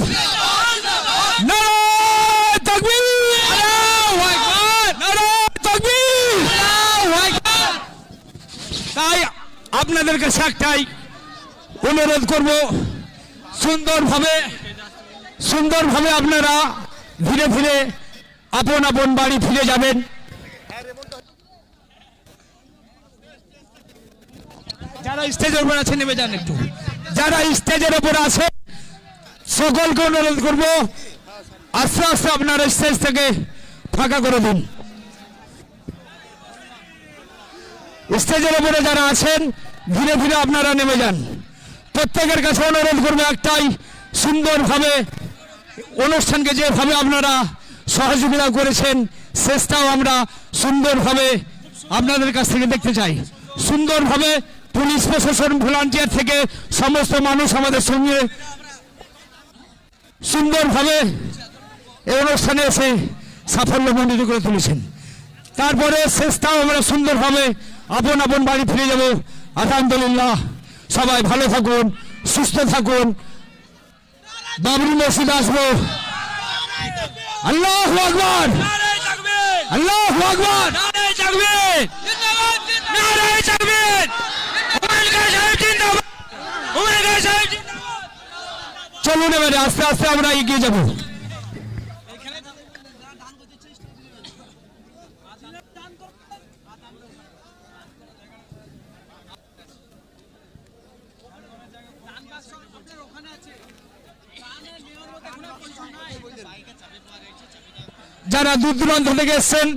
জিন্দাবাদ নারায়ে তাকবীর আল্লাহু আকবার নারায়ে তাকবীর আল্লাহু আকবার। তাই আপনাদের কাছে একটাই অনুরোধ করব, সুন্দরভাবে আপনারা ধীরে ধীরে আপন আপন বাড়ি ফিরে যাবেন। যারা স্টেজের উপর আছে নেমে যান, একটু যারা স্টেজের উপর আছে সকলকে অনুরোধ করব আস্তে আস্তে আপনারা স্টেজ থেকে ফাঁকা করে দিন। স্টেজের উপরে যারা আছেন ধীরে ধীরে আপনারা নেমে যান। প্রত্যেকের কাছে অনুরোধ করবো একটাই, সুন্দরভাবে অনুষ্ঠানকে যেভাবে আপনারা সহযোগিতা করেছেন শেষটাও আমরা সুন্দরভাবে আপনাদের কাছ থেকে দেখতে চাই। সুন্দরভাবে পুলিশ প্রশাসন ভলান্টিয়ার থেকে সমস্ত মানুষ আমাদের সঙ্গে সুন্দরভাবে এই অনুষ্ঠানে এসে সাফল্যমণ্ডিত করে তুলেছেন। তারপরে শেষটাও আমরা সুন্দরভাবে আপন আপন বাড়ি ফিরে যাব। আলহামদুলিল্লাহ, সবাই ভালো থাকুন, সুস্থ থাকুন। বাবরি মসজিদ আসবো। আল্লাহু আকবার, আল্লাহু আকবার, নারায়ে তাকবীর, নারায়ে তাকবীর, চলুন এবারে আস্তে আস্তে আমরা এগিয়ে যাব। যারা দূর দূরান্ত থেকে এসছেন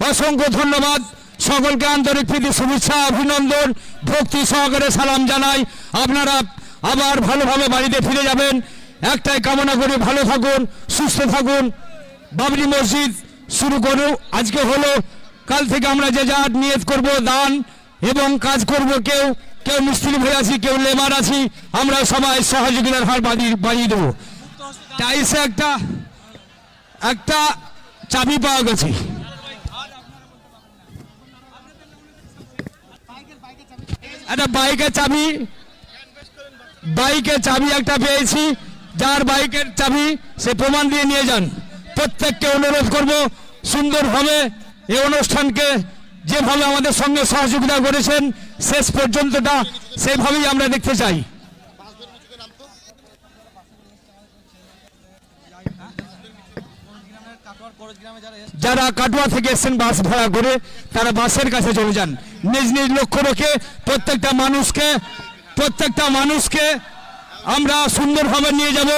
অসংখ্য ধন্যবাদ। সকলকে আন্তরিক প্রীতি শুভেচ্ছা অভিনন্দন ভক্তি সহকারে সালাম জানাই। আপনারা আবার ভালোভাবে বাড়িতে ফিরে যাবেন একটাই কামনা করি, ভালো থাকুন, সুস্থ থাকুন। বাবরি মসজিদ শুরু করো আজকে হলো, কাল থেকে আমরা যে যা নিয়ত করব দান এবং কাজ করব। কেউ কেউ মিস্ত্রি ভাই আছি, কেউ লেবার আছি, আমরা সবাই সহযোগিতার হার বাড়িয়ে দেবো। টাইসে একটা চাবি পাওয়া গেছে, একটা বাইকের চাবি একটা পেয়েছি। যার বাইকের চাবি সে প্রমাণ দিয়ে নিয়ে যান। প্রত্যেককে অনুরোধ করব সুন্দরভাবে এই অনুষ্ঠানকে যেভাবে আমাদের সঙ্গে সহযোগিতা করেছেন শেষ পর্যন্তটা সেইভাবেই আমরা দেখতে চাই। যারা কাটুয়া থেকে এসেছেন বাস ভাড়া করে তারা বাসের কাছে চলে যান। নিজ নিজ লক্ষ্য রেখে প্রত্যেকটা মানুষকে আমরা সুন্দরভাবে নিয়ে যাব।